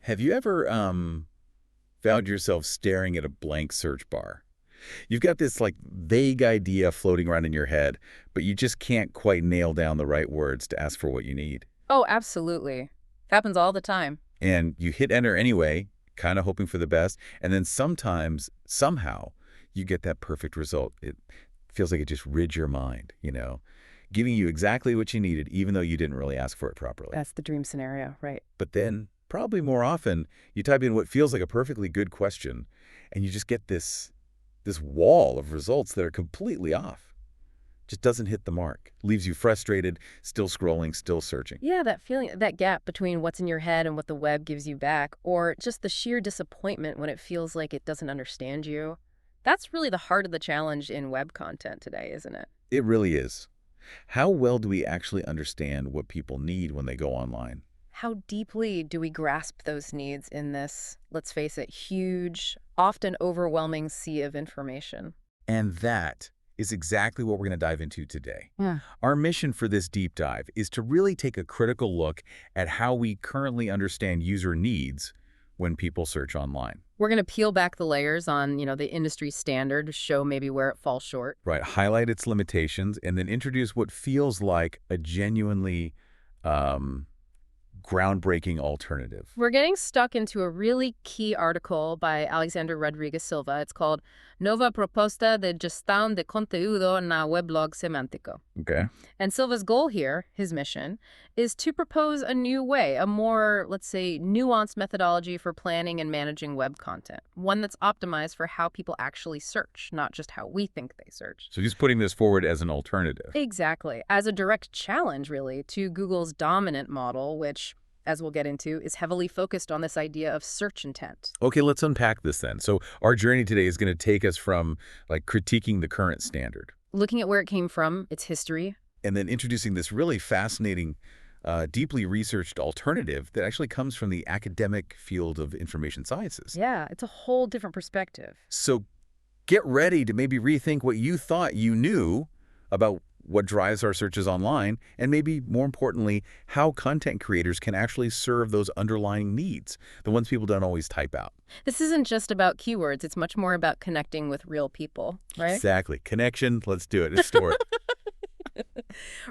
Have you ever found yourself staring at a blank search bar? You've got this like vague idea floating around in your head, but you just can't quite nail down the right words to ask for what you need. Oh, absolutely. Happens all the time. And you hit enter anyway, kind of hoping for the best, and then sometimes, somehow, you get that perfect result. It feels like it just rid your mind, giving you exactly what you needed, even though you didn't really ask for it properly. That's the dream scenario, right? But then, probably more often, you type in what feels like a perfectly good question, and you just get this wall of results that are completely off. Just doesn't hit the mark. Leaves you frustrated, still scrolling, still searching. Yeah, that feeling, that gap between what's in your head and what the web gives you back, or just the sheer disappointment when it feels like it doesn't understand you. That's really the heart of the challenge in web content today, isn't it? It really is. How well do we actually understand what people need when they go online? How deeply do we grasp those needs in this, let's face it, huge, often overwhelming sea of information? And that is exactly what we're going to dive into today. Yeah. Our mission for this deep dive is to really take a critical look at how we currently understand user needs when people search online. We're going to peel back the layers on, the industry standard to show maybe where it falls short. Right, highlight its limitations, and then introduce what feels like a genuinely um, groundbreaking alternative. We're getting stuck into a really key article by Alexander Rodriguez Silva. It's called Nova Proposta de Gestão de Conteúdo na Weblog Semântico. Okay. And Silva's goal here, his mission, is to propose a new way, a more, let's say, nuanced methodology for planning and managing web content. One that's optimized for how people actually search, not just how we think they search. So he's putting this forward as an alternative. Exactly. As a direct challenge, really, to Google's dominant model, which, as we'll get into, is heavily focused on this idea of search intent. Okay, let's unpack this then. So our journey today is going to take us from like critiquing the current standard, Looking at where it came from, its history. and then introducing this really fascinating, deeply researched alternative that actually comes from the academic field of information sciences. Yeah, it's a whole different perspective. So get ready to maybe rethink what you thought you knew about what drives our searches online, and maybe more importantly, how content creators can actually serve those underlying needs, the ones people don't always type out. This isn't just about keywords. It's much more about connecting with real people, right? Exactly. Connection, let's do it. Let's store it.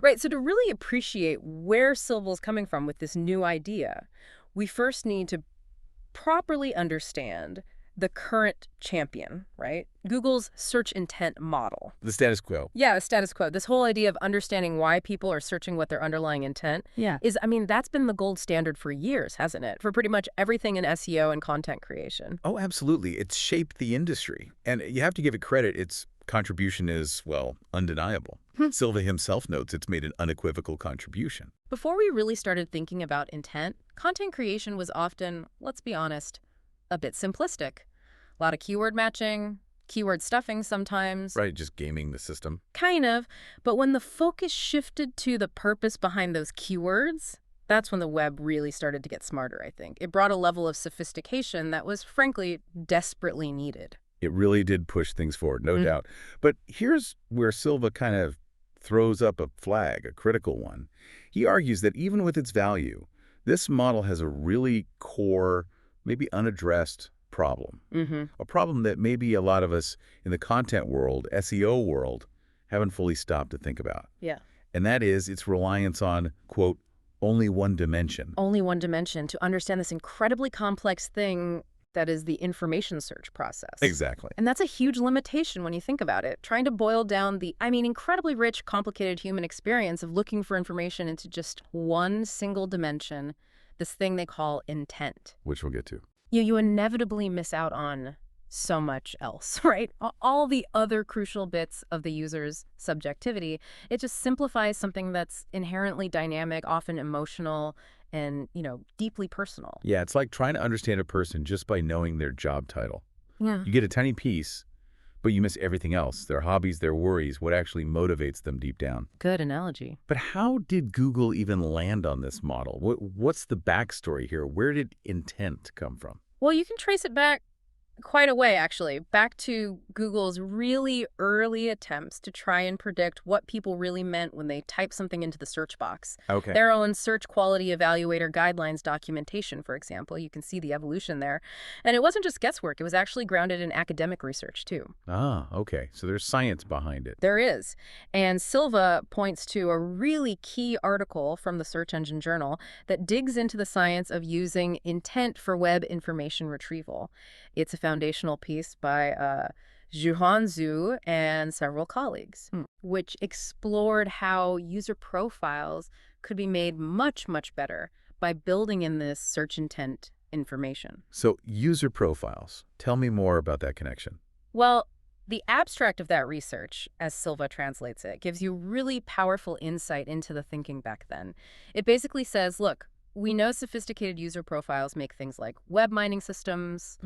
Right, so to really appreciate where Silva's coming from with this new idea, we first need to properly understand the current champion, right? Google's search intent model. The status quo. Yeah, the status quo. This whole idea of understanding why people are searching what their underlying intent is, that's been the gold standard for years, hasn't it? For pretty much everything in SEO and content creation. Oh, absolutely. It's shaped the industry. And you have to give it credit. Its contribution is, well, undeniable. Silva himself notes it's made an unequivocal contribution. Before we really started thinking about intent, content creation was often, let's be honest, a bit simplistic. A lot of keyword matching, keyword stuffing sometimes. Right, just gaming the system. Kind of. But when the focus shifted to the purpose behind those keywords, that's when the web really started to get smarter, I think. It brought a level of sophistication that was, frankly, desperately needed. It really did push things forward, no doubt. But here's where Silva kind of throws up a flag, a critical one. He argues that even with its value, this model has a really core, maybe unaddressed problem. A problem that maybe a lot of us in the content world, SEO world, haven't fully stopped to think about. Yeah. And that is its reliance on, quote, only one dimension. Only one dimension to understand this incredibly complex thing that is the information search process. Exactly. And that's a huge limitation when you think about it. Trying to boil down the, incredibly rich, complicated human experience of looking for information into just one single dimension, this thing they call intent. Which we'll get to. You inevitably miss out on so much else, right? All the other crucial bits of the user's subjectivity. It just simplifies something that's inherently dynamic, often emotional, and, deeply personal. Yeah, it's like trying to understand a person just by knowing their job title. Yeah. You get a tiny piece, but you miss everything else, their hobbies, their worries, what actually motivates them deep down. Good analogy. But how did Google even land on this model? What's the backstory here? Where did intent come from? Well, you can trace it back Quite a way, actually, back to Google's really early attempts to try and predict what people really meant when they type something into the search box. Okay. Their own Search Quality Evaluator Guidelines documentation, for example, you can see the evolution there. And it wasn't just guesswork, it was actually grounded in academic research, too. Ah, okay. So there's science behind it. There is. And Silva points to a really key article from the Search Engine Journal that digs into the science of using intent for web information retrieval. It's a foundational piece by Zhuhan Zhu and several colleagues, which explored how user profiles could be made much, much better by building in this search intent information. So user profiles. Tell me more about that connection. Well, the abstract of that research, as Silva translates it, gives you really powerful insight into the thinking back then. It basically says, look, we know sophisticated user profiles make things like web mining systems,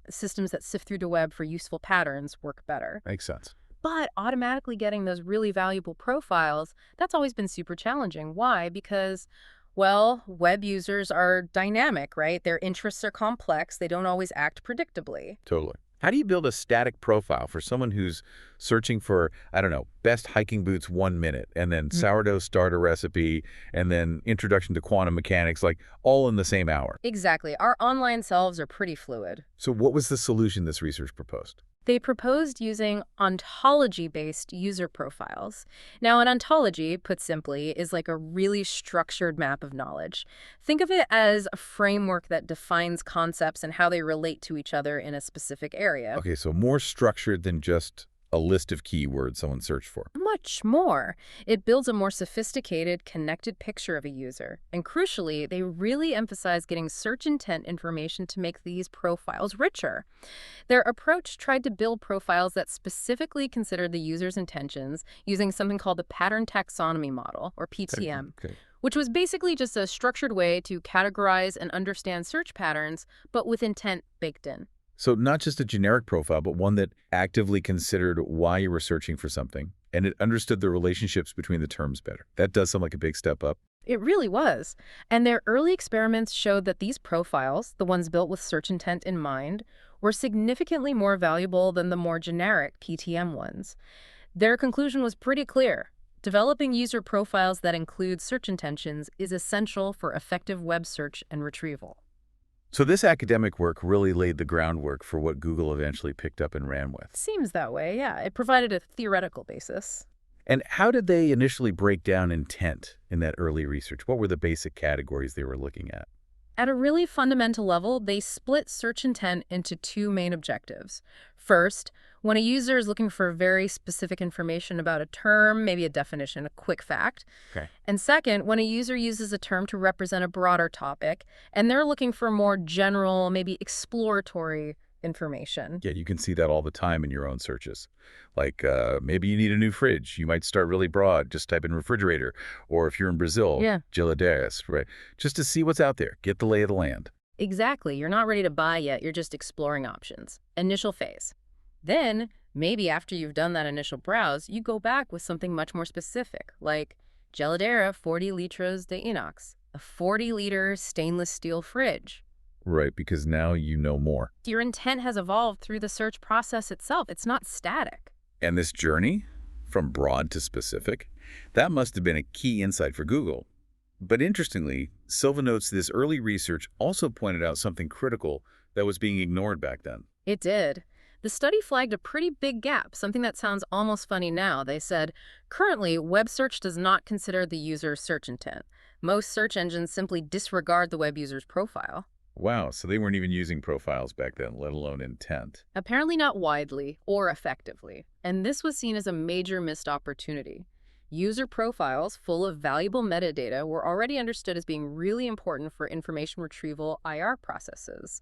systems that sift through the web for useful patterns work better. Makes sense. But automatically getting those really valuable profiles, that's always been super challenging. Why? Because, well, web users are dynamic, right? Their interests are complex. They don't always act predictably. Totally. How do you build a static profile for someone who's searching for, I don't know, best hiking boots 1 minute, and then sourdough starter recipe, and then introduction to quantum mechanics, like all in the same hour? Exactly. Our online selves are pretty fluid. So what was the solution this research proposed? They proposed using ontology-based user profiles. Now, an ontology, put simply, is like a really structured map of knowledge. Think of it as a framework that defines concepts and how they relate to each other in a specific area. Okay, so more structured than just a list of keywords someone searched for. Much more. It builds a more sophisticated, connected picture of a user. And crucially, they really emphasize getting search intent information to make these profiles richer. Their approach tried to build profiles that specifically considered the user's intentions using something called the pattern taxonomy model, or PTM, Okay. which was basically just a structured way to categorize and understand search patterns, but with intent baked in. So not just a generic profile, but one that actively considered why you were searching for something, and it understood the relationships between the terms better. That does sound like a big step up. It really was. And their early experiments showed that these profiles, the ones built with search intent in mind, were significantly more valuable than the more generic PTM ones. Their conclusion was pretty clear. Developing user profiles that include search intentions is essential for effective web search and retrieval. So this academic work really laid the groundwork for what Google eventually picked up and ran with. Seems that way, yeah. It provided a theoretical basis. And how did they initially break down intent in that early research? What were the basic categories they were looking at? At a really fundamental level, they split search intent into two main objectives. First, when a user is looking for very specific information about a term, maybe a definition, a quick fact. Okay. And second, when a user uses a term to represent a broader topic, and they're looking for more general, maybe exploratory information. Yeah, you can see that all the time in your own searches. Like maybe you need a new fridge. You might start really broad, just type in refrigerator. Or if you're in Brazil, Yeah. geladeiras, right? Just to see what's out there, get the lay of the land. Exactly. You're not ready to buy yet. You're just exploring options. Initial phase. Then, maybe after you've done that initial browse, you go back with something much more specific, like Geladera 40 litros de inox, a 40-liter stainless steel fridge. Right, because now you know more. Your intent has evolved through the search process itself. It's not static. And this journey, from broad to specific, that must have been a key insight for Google. But interestingly, Silva notes this early research also pointed out something critical that was being ignored back then. It did. The study flagged a pretty big gap, something that sounds almost funny now. They said, currently, web search does not consider the user's search intent. Most search engines simply disregard the web user's profile. Wow, so they weren't even using profiles back then, let alone intent. Apparently not widely or effectively, and this was seen as a major missed opportunity. User profiles full of valuable metadata were already understood as being really important for information retrieval IR processes.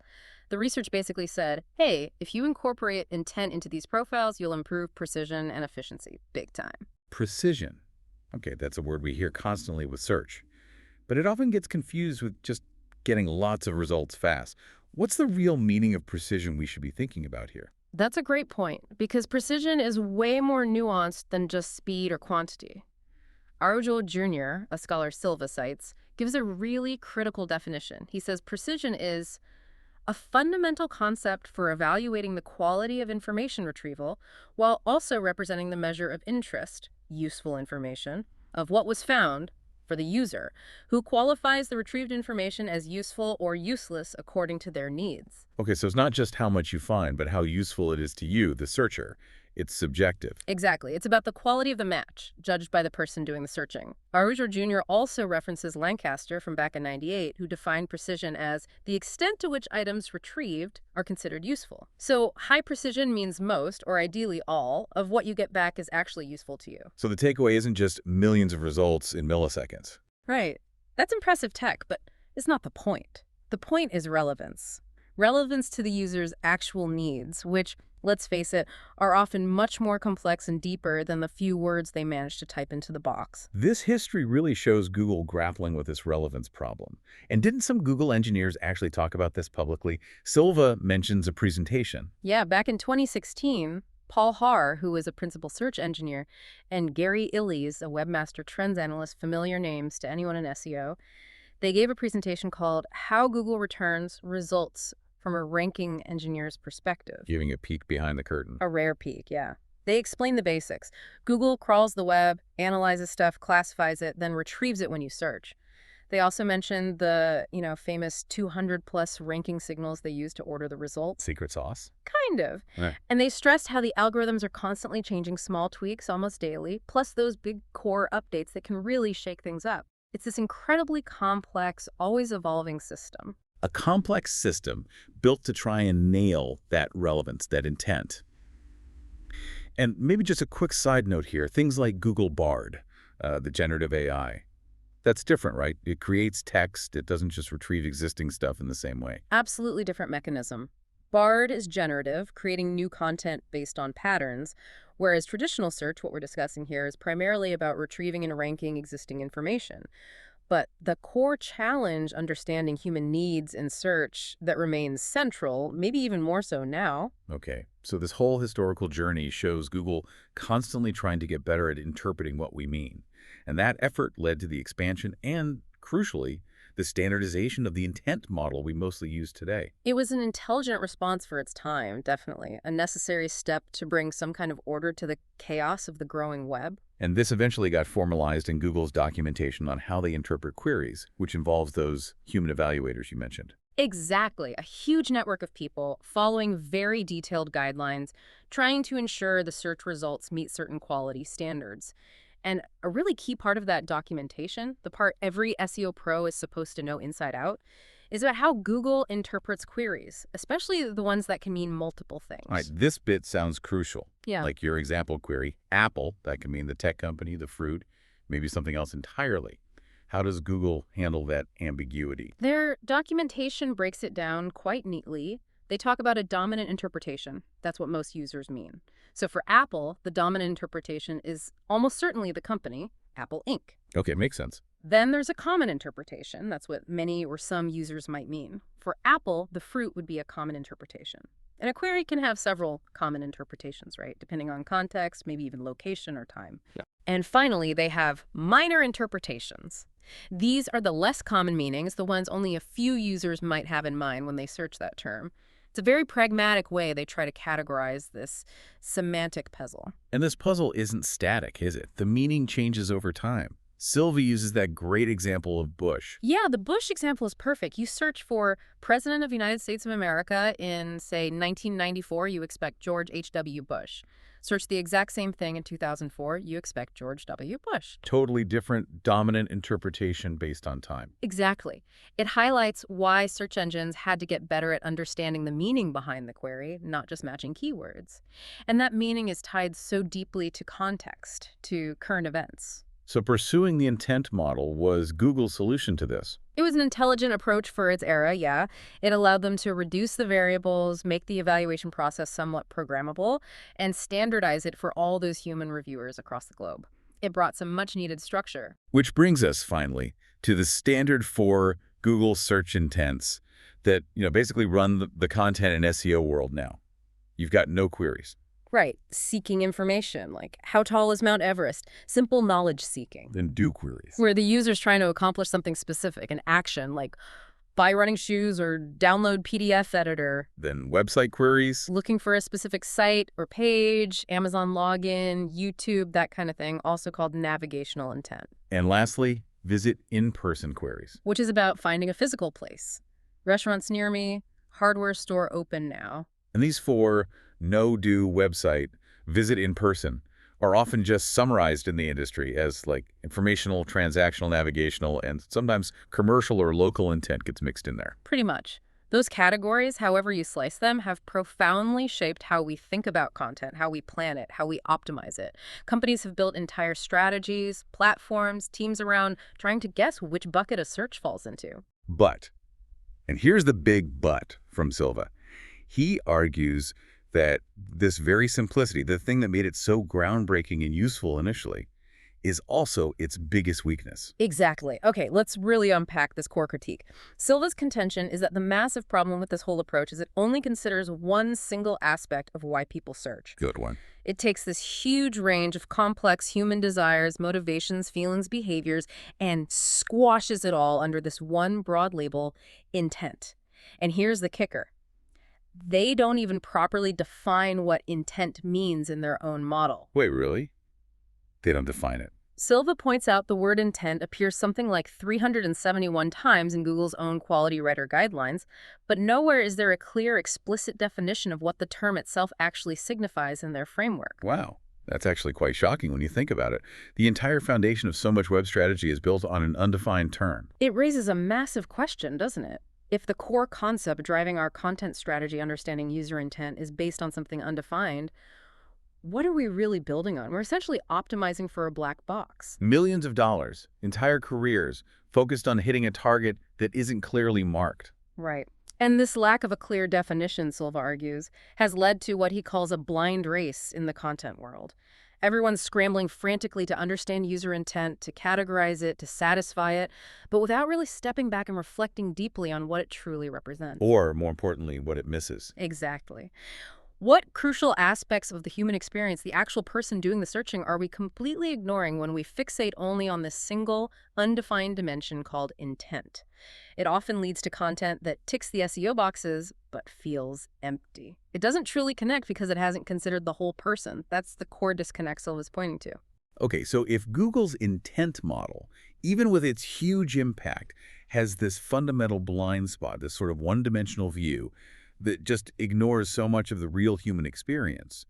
The research basically said, hey, if you incorporate intent into these profiles, you'll improve precision and efficiency big time. Precision. Okay, that's a word we hear constantly with search. But it often gets confused with just getting lots of results fast. What's the real meaning of precision we should be thinking about here? That's a great point, because precision is way more nuanced than just speed or quantity. Arjo Jr., a scholar Silva cites, gives a really critical definition. He says precision is a fundamental concept for evaluating the quality of information retrieval while also representing the measure of interest, useful information, of what was found for the user, who qualifies the retrieved information as useful or useless according to their needs. Okay, so it's not just how much you find, but how useful it is to you, the searcher. It's subjective. Exactly. It's about the quality of the match, judged by the person doing the searching. Arujo Jr. also references Lancaster from back in '98, who defined precision as the extent to which items retrieved are considered useful. So high precision means most, or ideally all, of what you get back is actually useful to you. So the takeaway isn't just millions of results in milliseconds. Right. That's impressive tech, but it's not the point. The point is relevance. Relevance to the user's actual needs, which, let's face it, are often much more complex and deeper than the few words they manage to type into the box. This history really shows Google grappling with this relevance problem. And didn't some Google engineers actually talk about this publicly? Silva mentions a presentation. Yeah, back in 2016, Paul Haar, who was a principal search engineer, and Gary Illies, a webmaster trends analyst, familiar names to anyone in SEO, they gave a presentation called How Google Returns Results from a Ranking Engineer's Perspective. Giving a peek behind the curtain. A rare peek, yeah. They explain the basics. Google crawls the web, analyzes stuff, classifies it, then retrieves it when you search. They also mentioned the, famous 200-plus ranking signals they use to order the results. Secret sauce? Kind of. Right. And they stressed how the algorithms are constantly changing small tweaks almost daily, plus those big core updates that can really shake things up. It's this incredibly complex, always evolving system. A complex system built to try and nail that relevance, that intent. And maybe just a quick side note here, things like Google Bard, the generative AI. That's different, right? It creates text. It doesn't just retrieve existing stuff in the same way. Absolutely different mechanism. Bard is generative, creating new content based on patterns, whereas traditional search, what we're discussing here, is primarily about retrieving and ranking existing information. But the core challenge understanding human needs in search that remains central, maybe even more so now. Okay, so this whole historical journey shows Google constantly trying to get better at interpreting what we mean. And that effort led to the expansion and, crucially, the standardization of the intent model we mostly use today. It was an intelligent response for its time, definitely. A necessary step to bring some kind of order to the chaos of the growing web. And this eventually got formalized in Google's documentation on how they interpret queries, which involves those human evaluators you mentioned. Exactly. A huge network of people following very detailed guidelines, trying to ensure the search results meet certain quality standards. And a really key part of that documentation, the part every SEO pro is supposed to know inside out, is about how Google interprets queries, especially the ones that can mean multiple things. All right, this bit sounds crucial. Yeah. Like your example query, Apple, that can mean the tech company, the fruit, maybe something else entirely. How does Google handle that ambiguity? Their documentation breaks it down quite neatly. They talk about a dominant interpretation. That's what most users mean. So for Apple, the dominant interpretation is almost certainly the company, Apple Inc. Okay, makes sense. Then there's a common interpretation. That's what many or some users might mean. For Apple, the fruit would be a common interpretation. And a query can have several common interpretations, right? Depending on context, maybe even location or time. Yeah. And finally, they have minor interpretations. These are the less common meanings, the ones only a few users might have in mind when they search that term. It's a very pragmatic way they try to categorize this semantic puzzle. And this puzzle isn't static, is it? The meaning changes over time. Silva uses that great example of Bush. Yeah, the Bush example is perfect. You search for President of the United States of America in, say, 1994, you expect George H.W. Bush. Search the exact same thing in 2004, you expect George W. Bush. Totally different, dominant interpretation based on time. Exactly. It highlights why search engines had to get better at understanding the meaning behind the query, not just matching keywords. And that meaning is tied so deeply to context, to current events. So pursuing the intent model was Google's solution to this. It was an intelligent approach for its era, yeah. It allowed them to reduce the variables, make the evaluation process somewhat programmable, and standardize it for all those human reviewers across the globe. It brought some much-needed structure. Which brings us, finally, to the standard for Google search intents that basically run the content in SEO world now. You've got no queries. Right. Seeking information, like how tall is Mount Everest? Simple knowledge seeking. Then do queries. Where the user's trying to accomplish something specific, an action like buy running shoes or download PDF editor. Then website queries. Looking for a specific site or page, Amazon login, YouTube, that kind of thing, also called navigational intent. And lastly, visit in-person queries. Which is about finding a physical place. Restaurants near me, hardware store open now. And these four no-do website, visit in person, are often just summarized in the industry as like informational, transactional, navigational, and sometimes commercial or local intent gets mixed in there. Pretty much. Those categories, however you slice them, have profoundly shaped how we think about content, how we plan it, how we optimize it. Companies have built entire strategies, platforms, teams around trying to guess which bucket a search falls into. But, and here's the big but from Silva, he argues that this very simplicity, the thing that made it so groundbreaking and useful initially, is also its biggest weakness. Exactly. Okay, let's really unpack this core critique. Silva's contention is that the massive problem with this whole approach is it only considers one single aspect of why people search. Good one. It takes this huge range of complex human desires, motivations, feelings, behaviors, and squashes it all under this one broad label, intent. And here's the kicker. They don't even properly define what intent means in their own model. Wait, really? They don't define it. Silva points out the word intent appears something like 371 times in Google's own quality writer guidelines, but nowhere is there a clear, explicit definition of what the term itself actually signifies in their framework. Wow. That's actually quite shocking when you think about it. The entire foundation of so much web strategy is built on an undefined term. It raises a massive question, doesn't it? If the core concept driving our content strategy, understanding user intent, is based on something undefined, what are we really building on? We're essentially optimizing for a black box. Millions of dollars, entire careers, focused on hitting a target that isn't clearly marked. Right. And this lack of a clear definition, Silva argues, has led to what he calls a blind race in the content world. Everyone's scrambling frantically to understand user intent, to categorize it, to satisfy it, but without really stepping back and reflecting deeply on what it truly represents. Or, more importantly, what it misses. Exactly. What crucial aspects of the human experience, the actual person doing the searching, are we completely ignoring when we fixate only on this single, undefined dimension called intent? It often leads to content that ticks the SEO boxes, but feels empty. It doesn't truly connect because it hasn't considered the whole person. That's the core disconnect Silva's pointing to. Okay, so if Google's intent model, even with its huge impact, has this fundamental blind spot, this sort of one-dimensional view, that just ignores so much of the real human experience,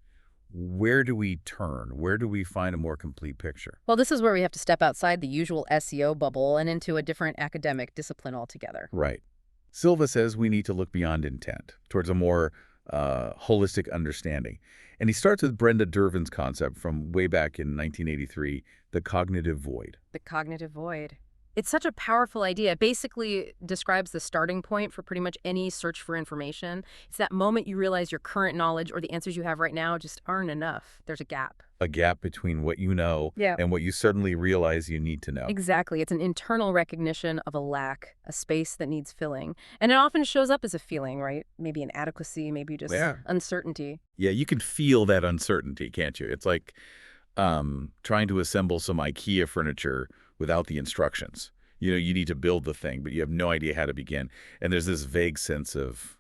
where do we turn? Where do we find a more complete picture? Well, this is where we have to step outside the usual SEO bubble and into a different academic discipline altogether. Right. Silva says we need to look beyond intent, towards a more holistic understanding. And he starts with Brenda Dervin's concept from way back in 1983, the cognitive void. The cognitive void. It's such a powerful idea. It basically describes the starting point for pretty much any search for information. It's that moment you realize your current knowledge or the answers you have right now just aren't enough. There's a gap. A gap between what you know and what you suddenly realize you need to know. Exactly. It's an internal recognition of a lack, a space that needs filling. And it often shows up as a feeling, right? Maybe inadequacy, maybe just uncertainty. Yeah, you can feel that uncertainty, can't you? It's like trying to assemble some IKEA furniture without the instructions. You know, you need to build the thing, but you have no idea how to begin. And there's this vague sense of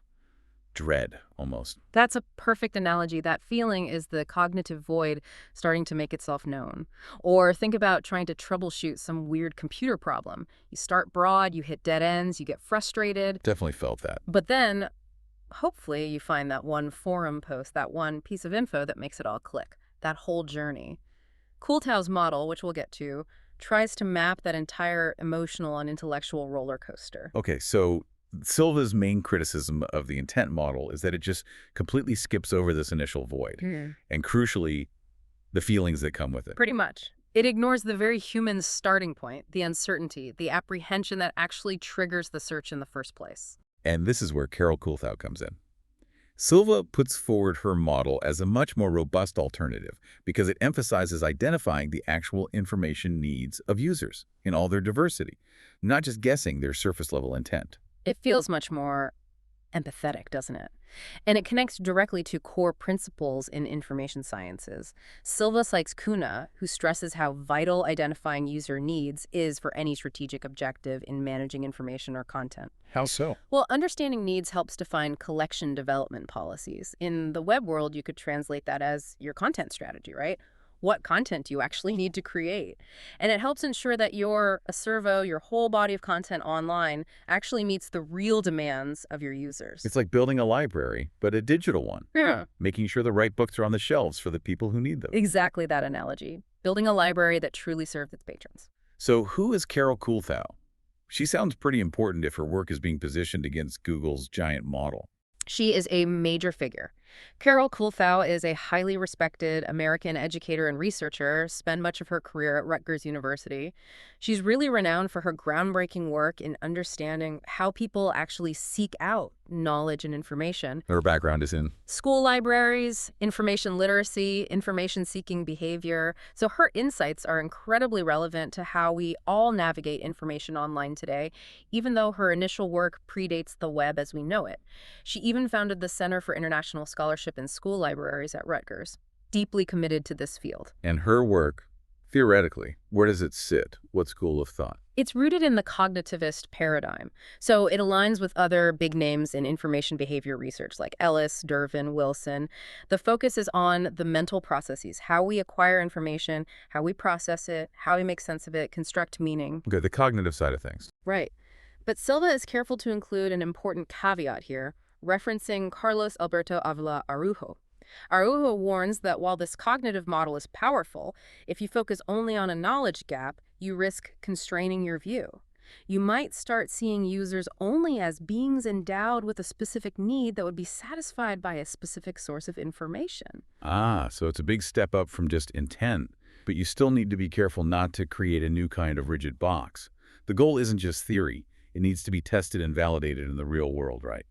dread, almost. That's a perfect analogy. That feeling is the cognitive void starting to make itself known. Or think about trying to troubleshoot some weird computer problem. You start broad, you hit dead ends, you get frustrated. Definitely felt that. But then, hopefully, you find that one forum post, that one piece of info that makes it all click. That whole journey. Kuhlthau's model, which we'll get to, tries to map that entire emotional and intellectual roller coaster. Okay, so Silva's main criticism of the intent model is that it just completely skips over this initial void, and crucially, the feelings that come with it. Pretty much. It ignores the very human starting point, the uncertainty, the apprehension that actually triggers the search in the first place. And this is where Carol Kuhlthau comes in. Silva puts forward her model as a much more robust alternative because it emphasizes identifying the actual information needs of users in all their diversity, not just guessing their surface-level intent. It feels much more empathetic, doesn't it? And it connects directly to core principles in information sciences. Silva cites Kuna, who stresses how vital identifying user needs is for any strategic objective in managing information or content. How so? Well, understanding needs helps define collection development policies. In the web world, you could translate that as your content strategy, right? What content do you actually need to create? And it helps ensure that your servo, your whole body of content online, actually meets the real demands of your users. It's like building a library, but a digital one. Yeah. Making sure the right books are on the shelves for the people who need them. Exactly that analogy. Building a library that truly serves its patrons. So who is Carol Kuhlthau? She sounds pretty important if her work is being positioned against Google's giant model. She is a major figure. Carol Kuhlthau is a highly respected American educator and researcher, spent much of her career at Rutgers University. She's really renowned for her groundbreaking work in understanding how people actually seek out knowledge and information. Her background is in School libraries, information literacy, information-seeking behavior. So her insights are incredibly relevant to how we all navigate information online today, even though her initial work predates the web as we know it. She even founded the Center for International Scholarship in School Libraries at Rutgers, deeply committed to this field. And her work, theoretically, where does it sit? What school of thought? It's rooted in the cognitivist paradigm, so it aligns with other big names in information behavior research like Ellis, Dervin, Wilson. The focus is on the mental processes, how we acquire information, how we process it, how we make sense of it, construct meaning. Okay, the cognitive side of things. Right. But Silva is careful to include an important caveat here, referencing Carlos Alberto Avila Araujo. Araujo warns that while this cognitive model is powerful, if you focus only on a knowledge gap, you risk constraining your view. You might start seeing users only as beings endowed with a specific need that would be satisfied by a specific source of information. Ah, so it's a big step up from just intent, but you still need to be careful not to create a new kind of rigid box. The goal isn't just theory. It needs to be tested and validated in the real world, right?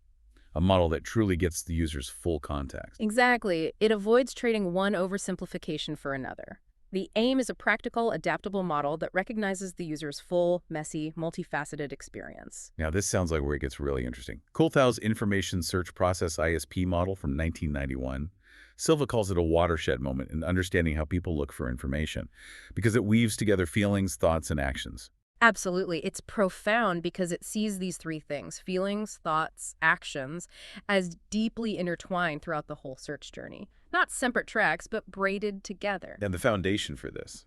A model that truly gets the user's full context. Exactly. It avoids trading one oversimplification for another. The aim is a practical, adaptable model that recognizes the user's full, messy, multifaceted experience. Now, this sounds like where it gets really interesting. Kuhlthau's Information Search Process ISP model from 1991. Silva calls it a watershed moment in understanding how people look for information, because it weaves together feelings, thoughts, and actions. Absolutely. It's profound because it sees these three things, feelings, thoughts, actions, as deeply intertwined throughout the whole search journey. Not separate tracks, but braided together. And the foundation for this,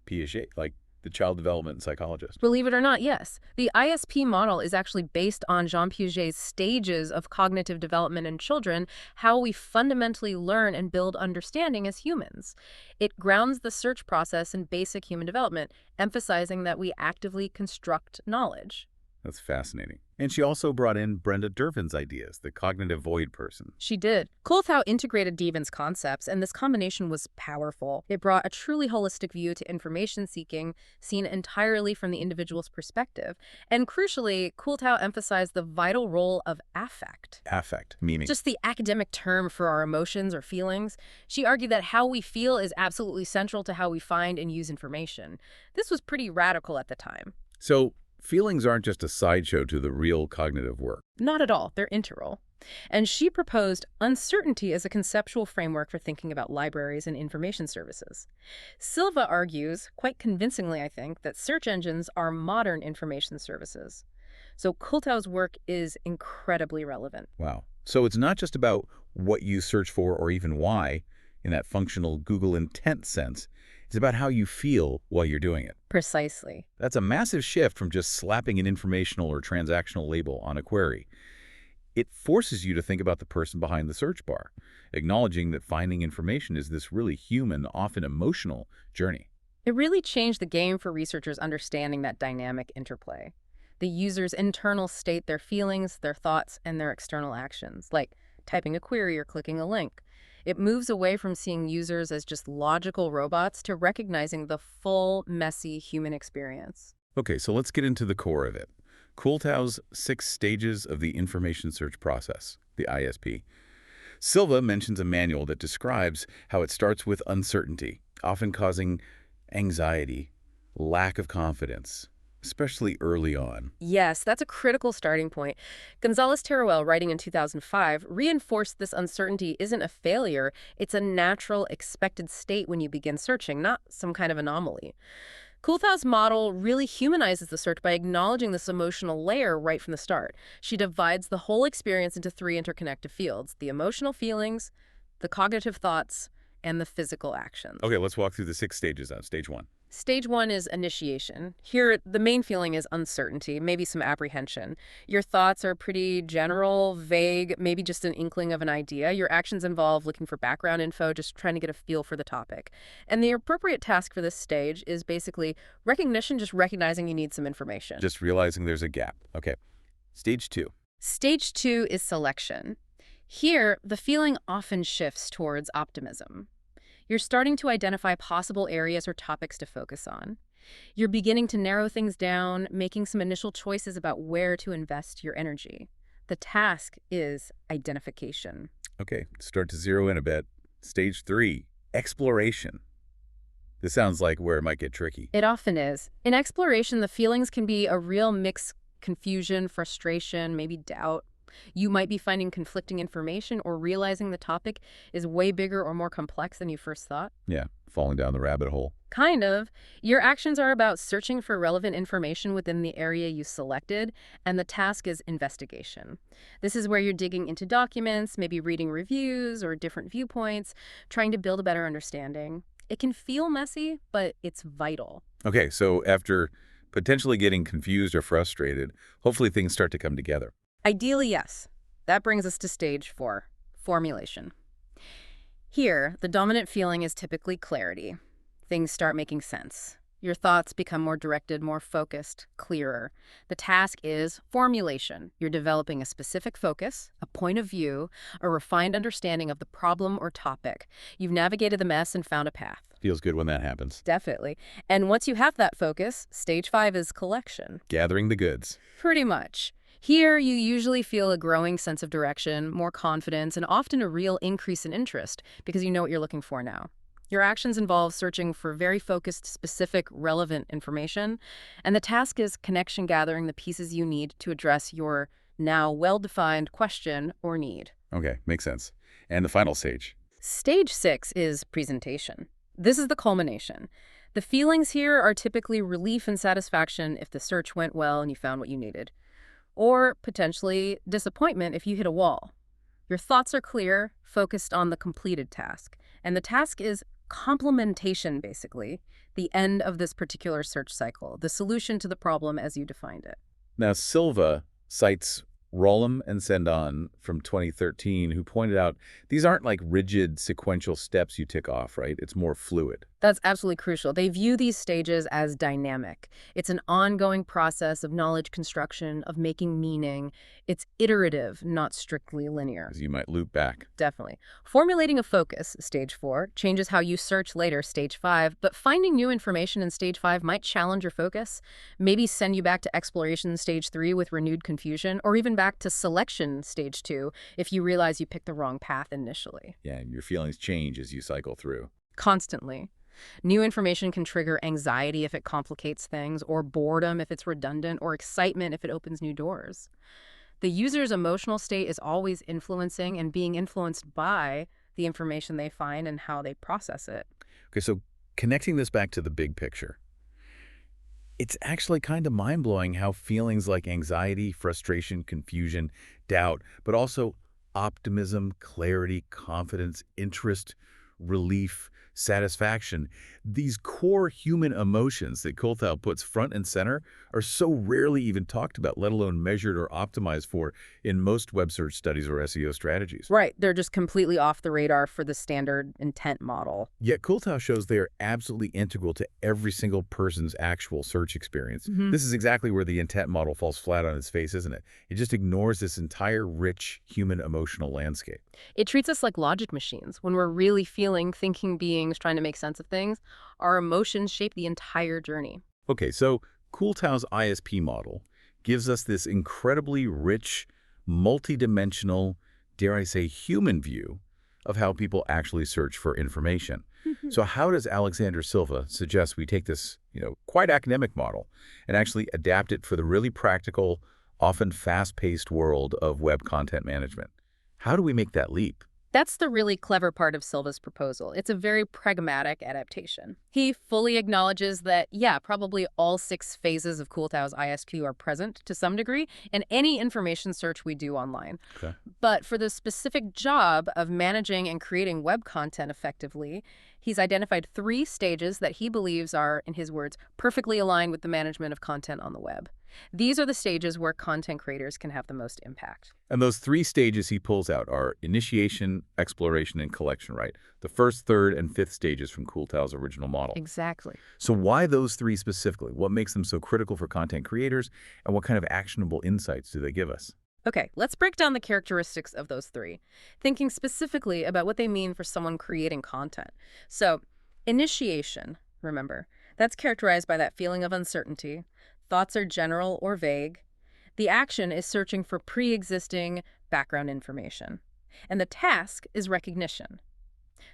Piaget, like the child development psychologist. Believe it or not, yes. The ISP model is actually based on Jean Piaget's stages of cognitive development in children, how we fundamentally learn and build understanding as humans. It grounds the search process in basic human development, emphasizing that we actively construct knowledge. That's fascinating. And she also brought in Brenda Dervin's ideas, the cognitive void person. She did. Kuhlthau integrated Dervin's concepts, and this combination was powerful. It brought a truly holistic view to information seeking, seen entirely from the individual's perspective. And crucially, Kuhlthau emphasized the vital role of affect. Affect, meaning? Just the academic term for our emotions or feelings. She argued that how we feel is absolutely central to how we find and use information. This was pretty radical at the time. So, feelings aren't just a sideshow to the real cognitive work. Not at all. They're integral. And she proposed uncertainty as a conceptual framework for thinking about libraries and information services. Silva argues, quite convincingly I think, that search engines are modern information services. So Kuhlthau's work is incredibly relevant. Wow. So it's not just about what you search for or even why, in that functional Google intent sense. It's about how you feel while you're doing it. Precisely. That's a massive shift from just slapping an informational or transactional label on a query. It forces you to think about the person behind the search bar, acknowledging that finding information is this really human, often emotional journey. It really changed the game for researchers understanding that dynamic interplay. The user's internal state, their feelings, their thoughts, and their external actions, like typing a query or clicking a link. It moves away from seeing users as just logical robots to recognizing the full, messy human experience. Okay, so let's get into the core of it. Kuhlthau's 6 stages of the information search process, the ISP. Silva mentions a manual that describes how it starts with uncertainty, often causing anxiety, lack of confidence, especially early on. Yes, that's a critical starting point. Gonzalez-Teruel, writing in 2005, reinforced this uncertainty isn't a failure, it's a natural, expected state when you begin searching, not some kind of anomaly. Kuhlthau's model really humanizes the search by acknowledging this emotional layer right from the start. She divides the whole experience into three interconnected fields: the emotional feelings, the cognitive thoughts, and the physical actions. Okay, let's walk through the 6 stages now. Stage 1. Stage one is initiation. Here, the main feeling is uncertainty, maybe some apprehension. Your thoughts are pretty general, vague, maybe just an inkling of an idea. Your actions involve looking for background info, just trying to get a feel for the topic. And the appropriate task for this stage is basically recognition, just recognizing you need some information. Just realizing there's a gap. Okay. Stage 2. Stage two is selection. Here, the feeling often shifts towards optimism. You're starting to identify possible areas or topics to focus on. You're beginning to narrow things down, making some initial choices about where to invest your energy. The task is identification. Okay, start to zero in a bit. Stage 3, exploration. This sounds like where it might get tricky. It often is. In exploration, the feelings can be a real mix: confusion, frustration, maybe doubt. You might be finding conflicting information or realizing the topic is way bigger or more complex than you first thought. Yeah, falling down the rabbit hole. Kind of. Your actions are about searching for relevant information within the area you selected, and the task is investigation. This is where you're digging into documents, maybe reading reviews or different viewpoints, trying to build a better understanding. It can feel messy, but it's vital. Okay, so after potentially getting confused or frustrated, hopefully things start to come together. Ideally, yes. That brings us to stage 4, formulation. Here, the dominant feeling is typically clarity. Things start making sense. Your thoughts become more directed, more focused, clearer. The task is formulation. You're developing a specific focus, a point of view, a refined understanding of the problem or topic. You've navigated the mess and found a path. Feels good when that happens. Definitely. And once you have that focus, stage 5 is collection. Gathering the goods. Pretty much. Here, you usually feel a growing sense of direction, more confidence, and often a real increase in interest because you know what you're looking for now. Your actions involve searching for very focused, specific, relevant information, and the task is connection gathering the pieces you need to address your now well-defined question or need. Okay, makes sense. And the final stage. Stage 6 is presentation. This is the culmination. The feelings here are typically relief and satisfaction if the search went well and you found what you needed, or potentially disappointment if you hit a wall. Your thoughts are clear, focused on the completed task, and the task is complementation, basically, the end of this particular search cycle, the solution to the problem as you defined it. Now, Silva cites Rollum and Sendon from 2013, who pointed out these aren't like rigid sequential steps you tick off, right? It's more fluid. That's absolutely crucial. They view these stages as dynamic. It's an ongoing process of knowledge construction, of making meaning. It's iterative, not strictly linear. As you might loop back. Definitely. Formulating a focus, stage 4, changes how you search later, stage 5, but finding new information in stage 5 might challenge your focus, maybe send you back to exploration stage 3 with renewed confusion, or even back to selection stage 2 if you realize you picked the wrong path initially. Yeah, and your feelings change as you cycle through. Constantly. New information can trigger anxiety if it complicates things, or boredom if it's redundant, or excitement if it opens new doors. The user's emotional state is always influencing and being influenced by the information they find and how they process it. Okay, so connecting this back to the big picture, it's actually kind of mind-blowing how feelings like anxiety, frustration, confusion, doubt, but also optimism, clarity, confidence, interest, relief, satisfaction, these core human emotions that Kuhlthau puts front and center are so rarely even talked about, let alone measured or optimized for in most web search studies or SEO strategies. Right. They're just completely off the radar for the standard intent model. Yet Kuhlthau shows they are absolutely integral to every single person's actual search experience. This is exactly where the intent model falls flat on its face, isn't it? It just ignores this entire rich human emotional landscape. It treats us like logic machines. When we're really feeling, thinking beings trying to make sense of things, our emotions shape the entire journey. Okay, so Kuhlthau's ISP model gives us this incredibly rich, multidimensional, dare I say, human view of how people actually search for information. So how does Alexander Silva suggest we take this, quite academic model and actually adapt it for the really practical, often fast-paced world of web content management? How do we make that leap? That's the really clever part of Silva's proposal. It's a very pragmatic adaptation. He fully acknowledges that, yeah, probably all 6 phases of Kuhlthau's ISQ are present to some degree in any information search we do online. Okay. But for the specific job of managing and creating web content effectively, he's identified 3 stages that he believes are, in his words, perfectly aligned with the management of content on the web. These are the stages where content creators can have the most impact. And those 3 stages he pulls out are initiation, exploration, and collection, right? The first, third, and fifth stages from Kuhlthau's original model. Exactly. So why those 3 specifically? What makes them so critical for content creators, and what kind of actionable insights do they give us? Okay, let's break down the characteristics of those 3, thinking specifically about what they mean for someone creating content. So, initiation, remember, that's characterized by that feeling of uncertainty. Thoughts are general or vague. The action is searching for pre-existing background information. And the task is recognition.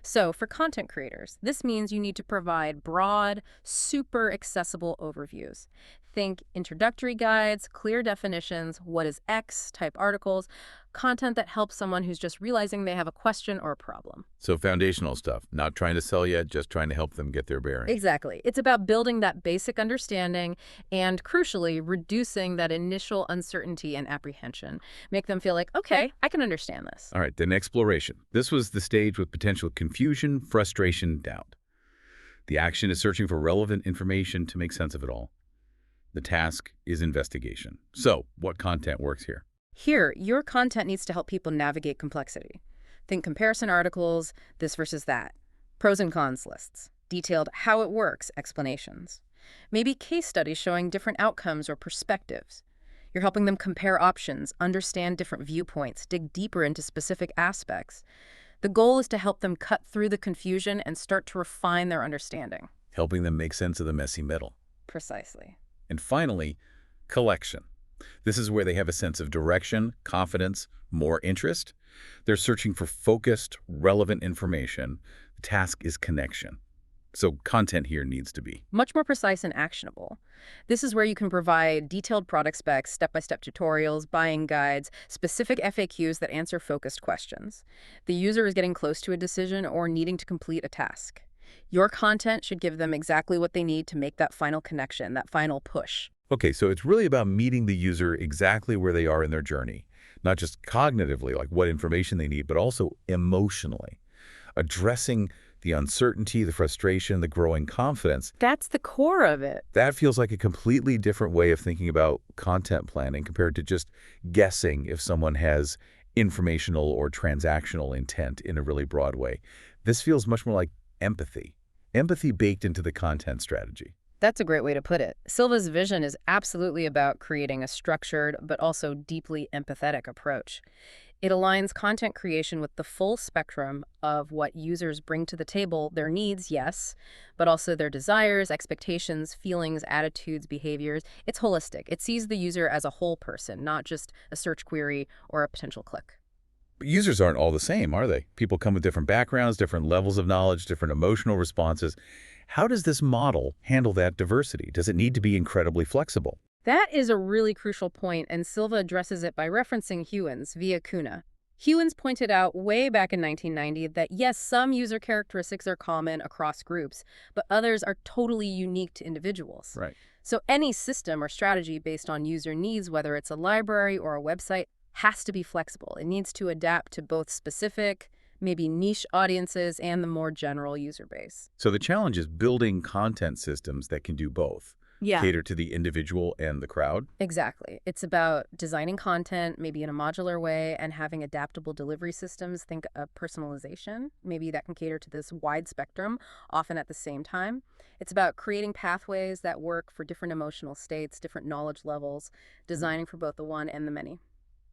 So for content creators, this means you need to provide broad, super accessible overviews. Think introductory guides, clear definitions, what is X type articles, content that helps someone who's just realizing they have a question or a problem. So foundational stuff, not trying to sell yet, just trying to help them get their bearings. Exactly. It's about building that basic understanding and, crucially, reducing that initial uncertainty and apprehension. Make them feel like, okay, I can understand this. All right, then exploration. This was the stage with potential confusion, frustration, doubt. The action is searching for relevant information to make sense of it all. The task is investigation. So, what content works here? Here, your content needs to help people navigate complexity. Think comparison articles, this versus that, pros and cons lists, detailed how it works explanations. Maybe case studies showing different outcomes or perspectives. You're helping them compare options, understand different viewpoints, dig deeper into specific aspects. The goal is to help them cut through the confusion and start to refine their understanding. Helping them make sense of the messy middle. Precisely. And finally, collection. This is where they have a sense of direction, confidence, more interest. They're searching for focused, relevant information. The task is connection. So content here needs to be much more precise and actionable. This is where you can provide detailed product specs, step-by-step tutorials, buying guides, specific FAQs that answer focused questions. The user is getting close to a decision or needing to complete a task. Your content should give them exactly what they need to make that final connection, that final push. Okay, so it's really about meeting the user exactly where they are in their journey, not just cognitively, like what information they need, but also emotionally, addressing the uncertainty, the frustration, the growing confidence. That's the core of it. That feels like a completely different way of thinking about content planning compared to just guessing if someone has informational or transactional intent in a really broad way. This feels much more like empathy. Empathy baked into the content strategy. That's a great way to put it. Silva's vision is absolutely about creating a structured but also deeply empathetic approach. It aligns content creation with the full spectrum of what users bring to the table, their needs, yes, but also their desires, expectations, feelings, attitudes, behaviors. It's holistic. It sees the user as a whole person, not just a search query or a potential click. But users aren't all the same, are they? People come with different backgrounds, different levels of knowledge, different emotional responses. How does this model handle that diversity? Does it need to be incredibly flexible? That is a really crucial point, and Silva addresses it by referencing Hewins via Kuna. Hewins pointed out way back in 1990 that yes, some user characteristics are common across groups, but others are totally unique to individuals. Right. So any system or strategy based on user needs, whether it's a library or a website, has to be flexible. It needs to adapt to both specific, maybe niche audiences and the more general user base. So the challenge is building content systems that can do both. Yeah. Cater to the individual and the crowd. Exactly. It's about designing content, maybe in a modular way, and having adaptable delivery systems. Think of personalization, maybe that can cater to this wide spectrum, often at the same time. It's about creating pathways that work for different emotional states, different knowledge levels, designing for both the one and the many.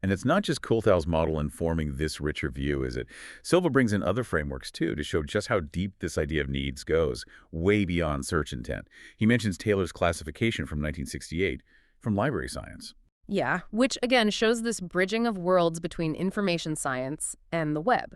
And it's not just Kuhlthau's model informing this richer view, is it? Silva brings in other frameworks, too, to show just how deep this idea of needs goes, way beyond search intent. He mentions Taylor's classification from 1968 from library science. Yeah, which, again, shows this bridging of worlds between information science and the web.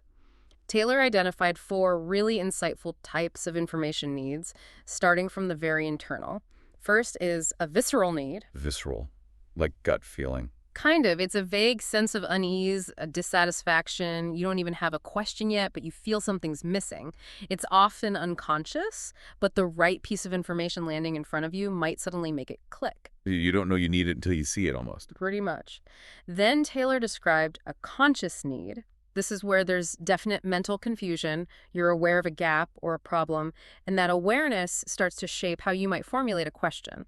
Taylor identified 4 really insightful types of information needs, starting from the very internal. First is a visceral need. Visceral, like gut feeling. Kind of. It's a vague sense of unease, a dissatisfaction. You don't even have a question yet, but you feel something's missing. It's often unconscious, but the right piece of information landing in front of you might suddenly make it click. You don't know you need it until you see it almost. Pretty much. Then Taylor described a conscious need. This is where there's definite mental confusion, you're aware of a gap or a problem, and that awareness starts to shape how you might formulate a question.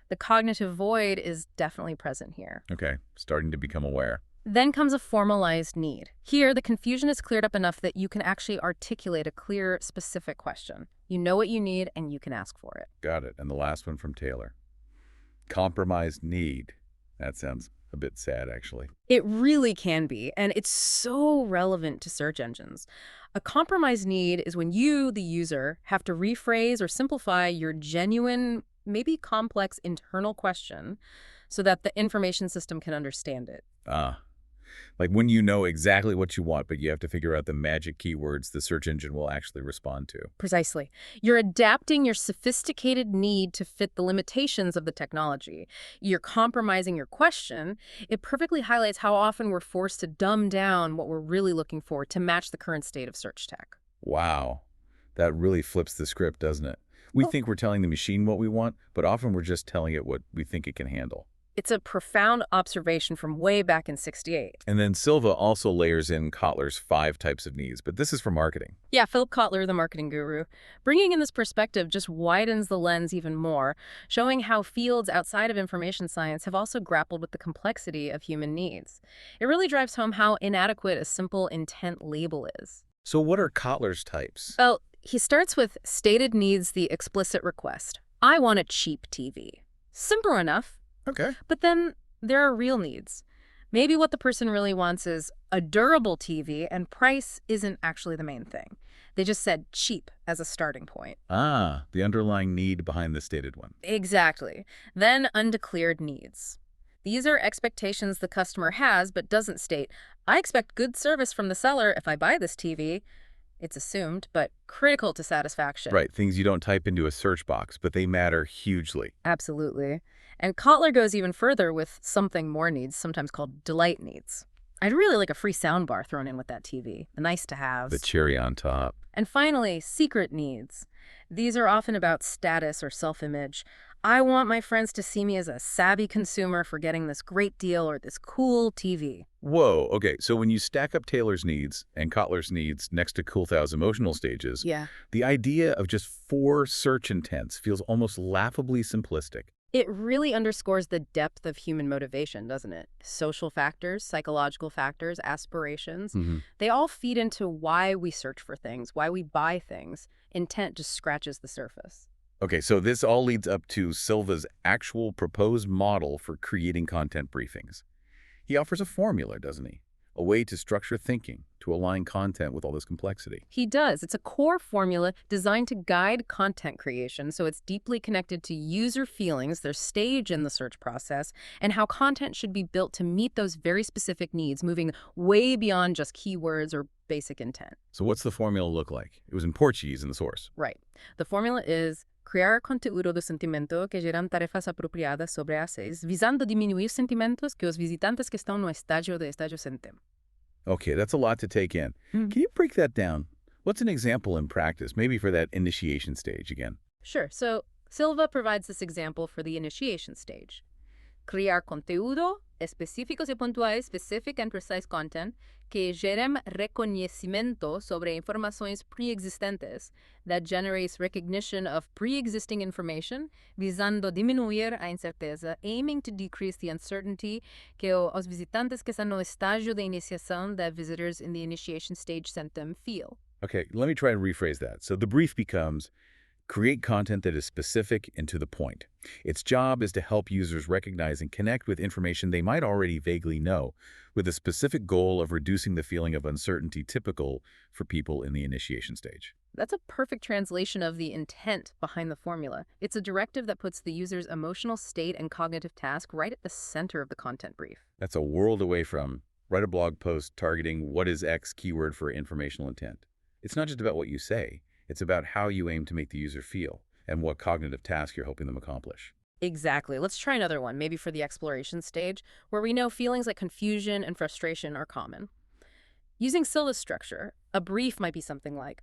The cognitive void is definitely present here. Okay, starting to become aware. Then comes a formalized need. Here, the confusion is cleared up enough that you can actually articulate a clear, specific question. You know what you need, and you can ask for it. Got it. And the last one from Taylor. Compromised need. That sounds a bit sad, actually. It really can be, and it's so relevant to search engines. A compromised need is when you, the user, have to rephrase or simplify your genuine, maybe complex internal question so that the information system can understand it. Like when you know exactly what you want, but you have to figure out the magic keywords the search engine will actually respond to. Precisely. You're adapting your sophisticated need to fit the limitations of the technology. You're compromising your question. It perfectly highlights how often we're forced to dumb down what we're really looking for to match the current state of search tech. Wow. That really flips the script, doesn't it? We think we're telling the machine what we want, but often we're just telling it what we think it can handle. It's a profound observation from way back in '68. And then Silva also layers in Kotler's 5 types of needs, but this is for marketing. Yeah, Philip Kotler, the marketing guru. Bringing in this perspective just widens the lens even more, showing how fields outside of information science have also grappled with the complexity of human needs. It really drives home how inadequate a simple intent label is. So what are Kotler's types? Well, he starts with stated needs, the explicit request. I want a cheap TV. Simple enough. Okay. But then there are real needs. Maybe what the person really wants is a durable TV, and price isn't actually the main thing. They just said cheap as a starting point. The underlying need behind the stated one. Exactly. Then undeclared needs. These are expectations the customer has but doesn't state, I expect good service from the seller if I buy this TV. It's assumed, but critical to satisfaction. Right, things you don't type into a search box, but they matter hugely. Absolutely. And Kotler goes even further with something more needs, sometimes called delight needs. I'd really like a free soundbar thrown in with that TV, the nice-to-haves. The cherry on top. And finally, secret needs. These are often about status or self-image. I want my friends to see me as a savvy consumer for getting this great deal or this cool TV. Whoa, okay, so when you stack up Taylor's needs and Kotler's needs next to Kuhlthau's emotional stages, the idea of just 4 search intents feels almost laughably simplistic. It really underscores the depth of human motivation, doesn't it? Social factors, psychological factors, aspirations, they all feed into why we search for things, why we buy things. Intent just scratches the surface. Okay, so this all leads up to Silva's actual proposed model for creating content briefings. He offers a formula, doesn't he? A way to structure thinking, to align content with all this complexity. He does. It's a core formula designed to guide content creation, so it's deeply connected to user feelings, their stage in the search process, and how content should be built to meet those very specific needs, moving way beyond just keywords or basic intent. So what's the formula look like? It was in Portuguese in the source. Right. The formula is criar conteúdo do sentimento que geram tarefas apropriadas sobre ACs, visando diminuir sentimentos que os visitantes que estão no estágio sentem. Okay, that's a lot to take in. Can you break that down? What's an example in practice, maybe for that initiation stage again? Sure. So Silva provides this example for the initiation stage. Criar conteúdo específicos y puntuais, specific and precise content, que gerem reconhecimento sobre informações preexistentes that generates recognition of pre-existing information, visando diminuir a incerteza, aiming to decrease the uncertainty que os visitantes que estão no estágio de iniciação that visitors in the initiation stage sentem feel. Okay, let me try and rephrase that. So the brief becomes, create content that is specific and to the point. Its job is to help users recognize and connect with information they might already vaguely know, with a specific goal of reducing the feeling of uncertainty typical for people in the initiation stage. That's a perfect translation of the intent behind the formula. It's a directive that puts the user's emotional state and cognitive task right at the center of the content brief. That's a world away from Write a blog post targeting what is X keyword for informational intent. It's not just about what you say, it's about how you aim to make the user feel and what cognitive task you're helping them accomplish. Exactly. Let's try another one, maybe for the exploration stage, where we know feelings like confusion and frustration are common. Using Silva's structure, a brief might be something like,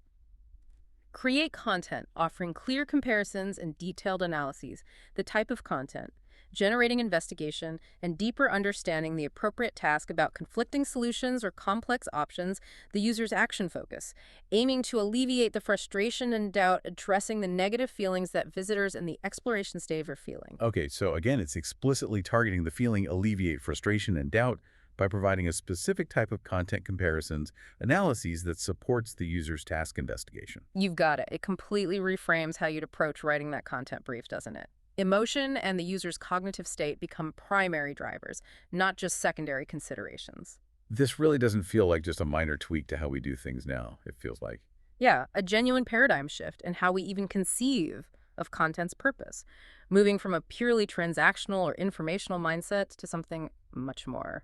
create content offering clear comparisons and detailed analyses, the type of content, generating investigation, and deeper understanding the appropriate task about conflicting solutions or complex options, the user's action focus, aiming to alleviate the frustration and doubt, addressing the negative feelings that visitors in the exploration stage are feeling. Okay, so again, it's explicitly targeting the feeling alleviate frustration and doubt by providing a specific type of content comparisons analyses that supports the user's task investigation. You've got it. It completely reframes how you'd approach writing that content brief, doesn't it? Emotion and the user's cognitive state become primary drivers, not just secondary considerations. This really doesn't feel like just a minor tweak to how we do things now, it feels like. Yeah, a genuine paradigm shift in how we even conceive of content's purpose, moving from a purely transactional or informational mindset to something much more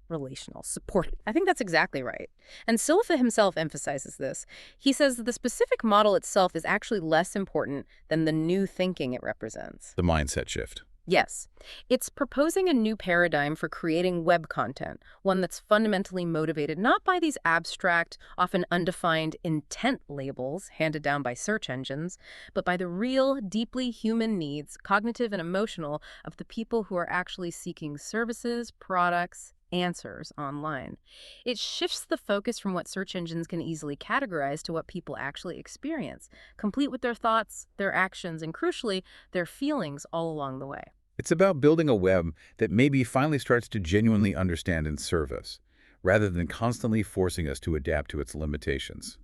relational, supportive. I think that's exactly right. And Silva himself emphasizes this. He says that the specific model itself is actually less important than the new thinking it represents. The mindset shift. Yes, it's proposing a new paradigm for creating web content, one that's fundamentally motivated not by these abstract, often undefined intent labels handed down by search engines, but by the real, deeply human needs, cognitive and emotional, of the people who are actually seeking services, products, answers online. It shifts the focus from what search engines can easily categorize to what people actually experience, complete with their thoughts, their actions, and crucially, their feelings all along the way. It's about building a web that maybe finally starts to genuinely understand and serve us, rather than constantly forcing us to adapt to its limitations.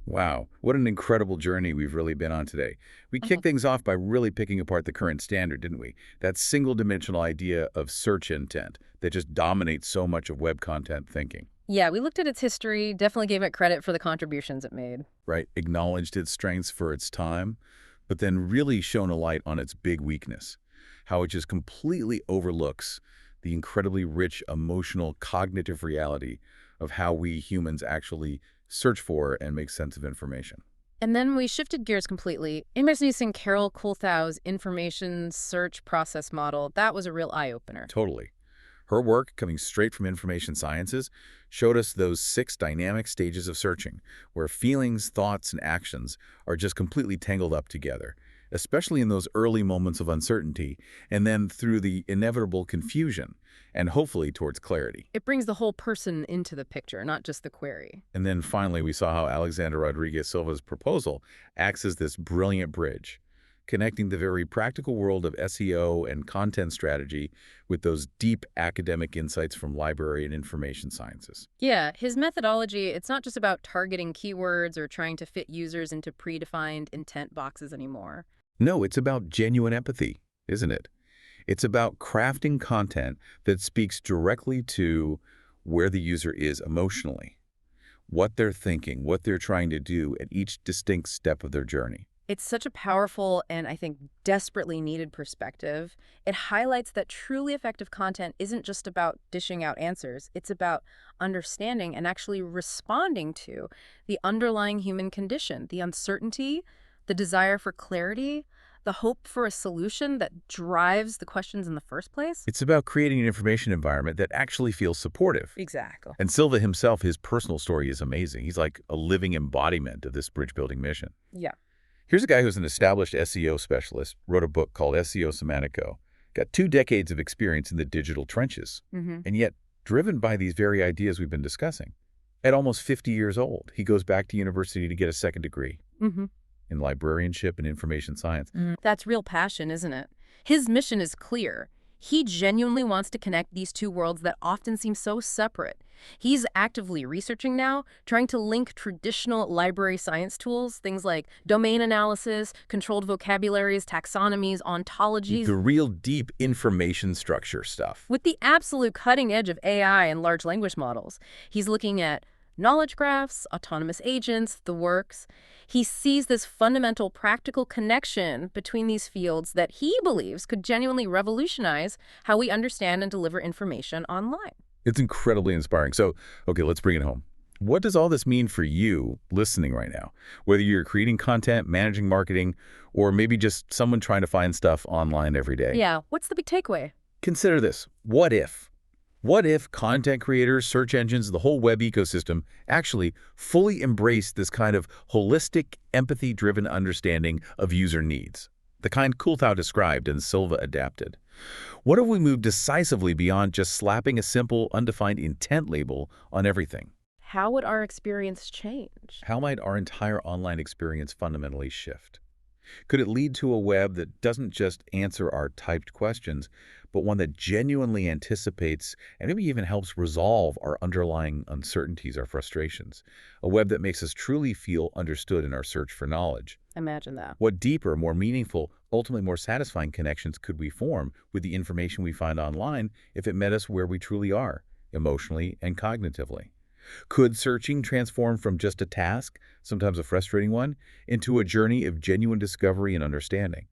Wow, what an incredible journey we've really been on today. We kicked things off by really picking apart the current standard, didn't we? That single-dimensional idea of search intent that just dominates so much of web content thinking. Yeah, we looked at its history, definitely gave it credit for the contributions it made. Right? Acknowledged its strengths for its time, but then really shone a light on its big weakness, how it just completely overlooks the incredibly rich emotional cognitive reality of how we humans actually search for and make sense of information. And then we shifted gears completely. Introducing Carol Kuhlthau's information search process model, that was a real eye-opener. Totally. Her work, coming straight from information sciences, showed us those 6 dynamic stages of searching, where feelings, thoughts, and actions are just completely tangled up together, especially in those early moments of uncertainty, and then through the inevitable confusion, and hopefully towards clarity. It brings the whole person into the picture, not just the query. And then finally, we saw how Alexander Rodriguez Silva's proposal acts as this brilliant bridge, connecting the very practical world of SEO and content strategy with those deep academic insights from library and information sciences. Yeah, his methodology, it's not just about targeting keywords or trying to fit users into predefined intent boxes anymore. No, it's about genuine empathy, isn't it? It's about crafting content that speaks directly to where the user is emotionally, what they're thinking, what they're trying to do at each distinct step of their journey. It's such a powerful and, I think, desperately needed perspective. It highlights that truly effective content isn't just about dishing out answers. It's about understanding and actually responding to the underlying human condition, the uncertainty, the desire for clarity, the hope for a solution that drives the questions in the first place. It's about creating an information environment that actually feels supportive. Exactly. And Silva himself, his personal story is amazing. He's like a living embodiment of this bridge-building mission. Yeah. Here's a guy who's an established SEO specialist, wrote a book called SEO Semantico, got 2 decades of experience in the digital trenches, and yet driven by these very ideas we've been discussing. At almost 50 years old, he goes back to university to get a second degree in librarianship and information science. That's real passion, isn't it? His mission is clear. He genuinely wants to connect these two worlds that often seem so separate. He's actively researching now, trying to link traditional library science tools, things like domain analysis, controlled vocabularies, taxonomies, ontologies, The real deep information structure stuff. with the absolute cutting edge of AI and large language models. He's looking at knowledge graphs, autonomous agents, the works. He sees this fundamental practical connection between these fields that he believes could genuinely revolutionize how we understand and deliver information online. It's incredibly inspiring. So, okay, let's bring it home. What does all this mean for you listening right now? Whether you're creating content, managing marketing, or maybe just someone trying to find stuff online every day. Yeah, what's the big takeaway? Consider this. What if? What if content creators, search engines, the whole web ecosystem actually fully embrace this kind of holistic, empathy-driven understanding of user needs? The kind Kuhlthau described and Silva adapted. What if we move decisively beyond just slapping a simple, undefined intent label on everything? How would our experience change? How might our entire online experience fundamentally shift? Could it lead to a web that doesn't just answer our typed questions, but one that genuinely anticipates and maybe even helps resolve our underlying uncertainties, our frustrations? A web that makes us truly feel understood in our search for knowledge? Imagine that. What deeper, more meaningful, ultimately more satisfying connections could we form with the information we find online if it met us where we truly are, emotionally and cognitively? Could searching transform from just a task, sometimes a frustrating one, into a journey of genuine discovery and understanding?